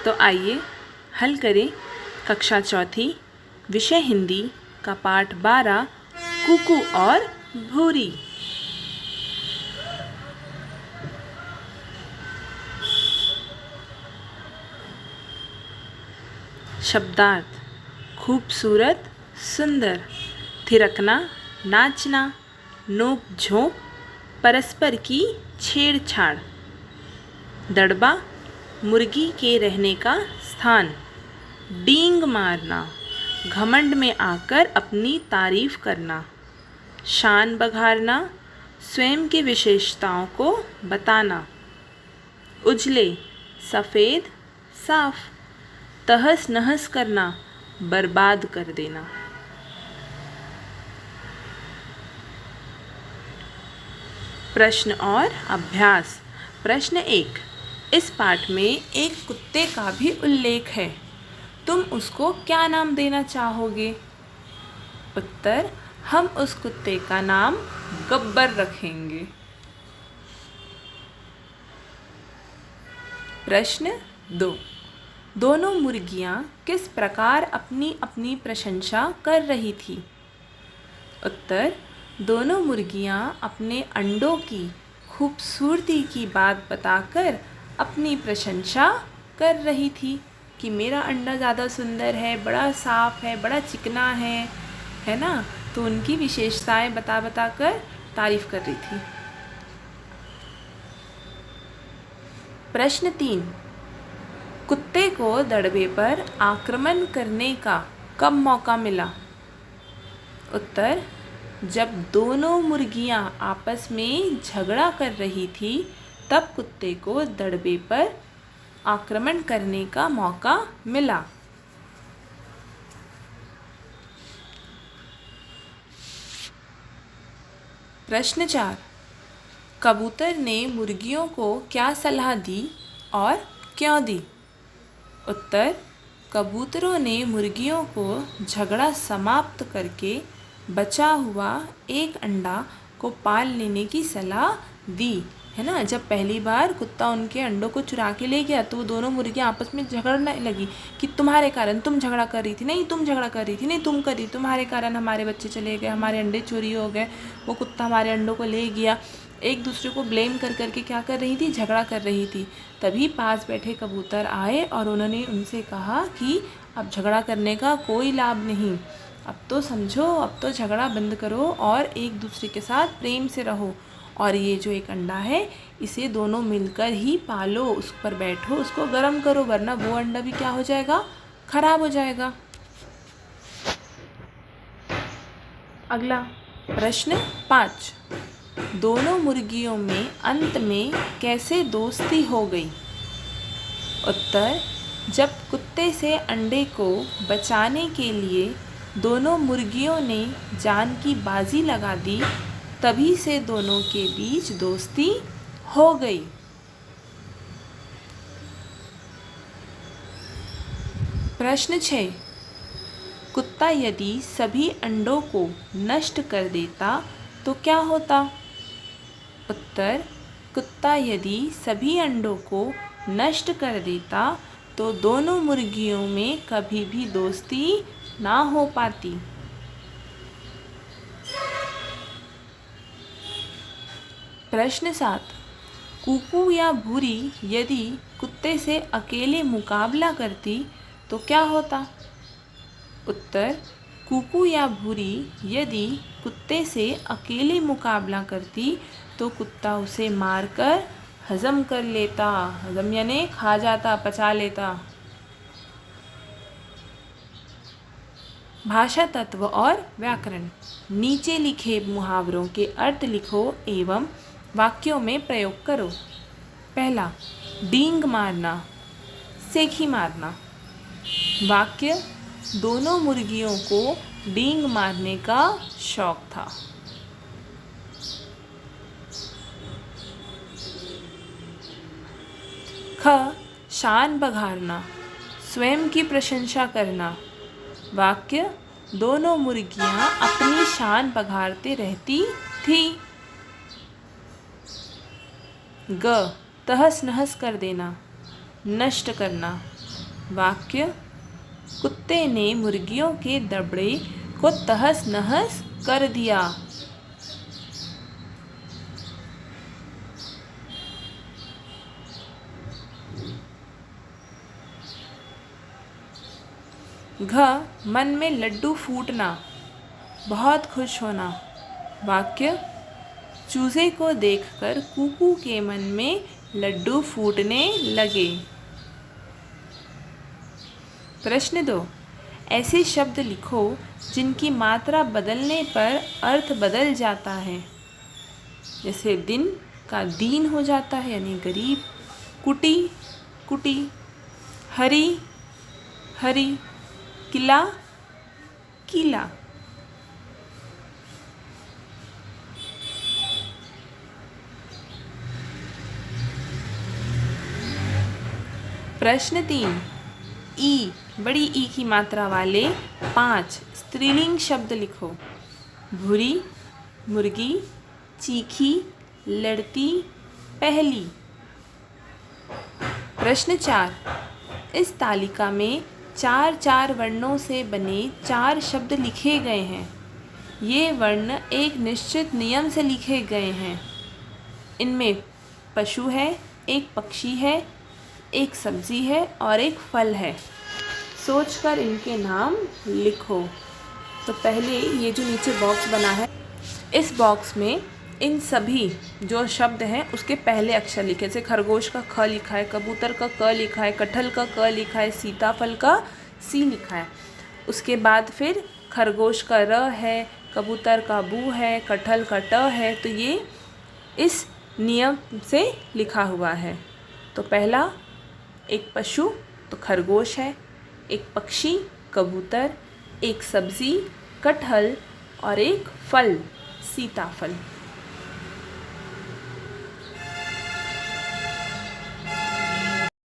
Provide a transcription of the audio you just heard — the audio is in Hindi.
तो आइए हल करें कक्षा चौथी विषय हिंदी का पाठ 12 कुकू और भूरी। शब्दार्थ: खूबसूरत, सुंदर, थिरकना, नाचना, नोक झोंक, परस्पर की छेड़छाड़। दड़बा: मुर्गी के रहने का स्थान। डींग मारना: घमंड में आकर अपनी तारीफ करना। शान बघारना: स्वयं की विशेषताओं को बताना। उजले, सफ़ेद, साफ। तहस नहस करना: बर्बाद कर देना। प्रश्न और अभ्यास। प्रश्न 1। इस पाठ में एक कुत्ते का भी उल्लेख है, तुम उसको क्या नाम देना चाहोगे? उत्तर: हम उस कुत्ते का नाम गब्बर रखेंगे। प्रश्न 2। दोनों मुर्गियां किस प्रकार अपनी अपनी प्रशंसा कर रही थी? उत्तर: दोनों मुर्गियां अपने अंडों की खूबसूरती की बात बताकर अपनी प्रशंसा कर रही थी कि मेरा अंडा ज़्यादा सुंदर है, बड़ा साफ है, बड़ा चिकना है ना। तो उनकी विशेषताएं बता बता कर तारीफ कर रही थी। प्रश्न 3। कुत्ते को दड़बे पर आक्रमण करने का कब मौका मिला? उत्तर: जब दोनों मुर्गियां आपस में झगड़ा कर रही थी, तब कुत्ते को दड़बे पर आक्रमण करने का मौका मिला। प्रश्न 4। कबूतर ने मुर्गियों को क्या सलाह दी और क्यों दी? उत्तर: कबूतरों ने मुर्गियों को झगड़ा समाप्त करके बचा हुआ एक अंडा को पाल लेने की सलाह दी, है ना। जब पहली बार कुत्ता उनके अंडों को चुरा के ले गया तो दोनों मुर्गियां आपस में झगड़ने लगी कि तुम्हारे कारण, तुम झगड़ा कर रही थी, नहीं तुम झगड़ा कर रही थी, नहीं तुम कर रही, तुम्हारे कारण हमारे बच्चे चले गए, हमारे अंडे चोरी हो गए, वो कुत्ता हमारे अंडों को ले गया। एक दूसरे को ब्लेम कर करके क्या कर रही थी? झगड़ा कर रही थी। तभी पास बैठे कबूतर आए और उन्होंने उनसे कहा कि अब झगड़ा करने का कोई लाभ नहीं, अब तो समझो, अब तो झगड़ा बंद करो और एक दूसरे के साथ प्रेम से रहो, और ये जो एक अंडा है इसे दोनों मिलकर ही पालो, उस पर बैठो, उसको गर्म करो, वरना वो अंडा भी क्या हो जाएगा? खराब हो जाएगा। अगला प्रश्न 5। दोनों मुर्गियों में अंत में कैसे दोस्ती हो गई? उत्तर: जब कुत्ते से अंडे को बचाने के लिए दोनों मुर्गियों ने जान की बाजी लगा दी, तभी से दोनों के बीच दोस्ती हो गई। प्रश्न 6। कुत्ता यदि सभी अंडों को नष्ट कर देता तो क्या होता? उत्तर: कुत्ता यदि सभी अंडों को नष्ट कर देता तो दोनों मुर्गियों में कभी भी दोस्ती ना हो पाती। प्रश्न 7। कुकू या भूरी यदि कुत्ते से अकेले मुकाबला करती तो क्या होता? उत्तर: कुकू या भूरी यदि कुत्ते से अकेले मुकाबला करती तो कुत्ता उसे मारकर हजम कर लेता। हजम यानी खा जाता, पचा लेता। भाषा तत्व और व्याकरण। नीचे लिखे मुहावरों के अर्थ लिखो एवं वाक्यों में प्रयोग करो। पहला, डींग मारना, सेखी मारना। वाक्य: दोनों मुर्गियों को डींग मारने का शौक था। ख, शान बघारना, स्वयं की प्रशंसा करना। वाक्य: दोनों मुर्गियां अपनी शान बघारते रहती थी। ग, तहस नहस कर देना। नष्ट करना। वाक्य कुत्ते ने मुर्गियों के दबड़े को तहस नहस कर दिया। घ मन में लड्डू फूटना, बहुत खुश होना। वाक्य चूजे को देखकर कुकू के मन में लड्डू फूटने लगे। प्रश्न 2, ऐसे शब्द लिखो जिनकी मात्रा बदलने पर अर्थ बदल जाता है। जैसे दिन का दीन हो जाता है यानी गरीब, कुटी कुटी, हरी हरी, किला किला। प्रश्न 3, ई बड़ी ई की मात्रा वाले 5 स्त्रीलिंग शब्द लिखो। भूरी, मुर्गी, चीखी, लड़ती, पहली। प्रश्न 4, इस तालिका में 4 वर्णों से बने 4 शब्द लिखे गए हैं। ये वर्ण एक निश्चित नियम से लिखे गए हैं। इनमें पशु है, एक पक्षी है, एक सब्जी है और एक फल है। सोचकर इनके नाम लिखो। तो पहले ये जो नीचे बॉक्स बना है, इस बॉक्स में इन सभी जो शब्द हैं उसके पहले अक्षर लिखे। जैसे खरगोश का ख लिखा है, कबूतर का क लिखा है, कटहल का क लिखा है, सीताफल का सी लिखा है। उसके बाद फिर खरगोश का र है, कबूतर का बू है, कटहल का ट है। तो ये इस नियम से लिखा हुआ है। तो पहला एक पशु तो खरगोश है, एक पक्षी कबूतर, एक सब्ज़ी कटहल और एक फल सीताफल।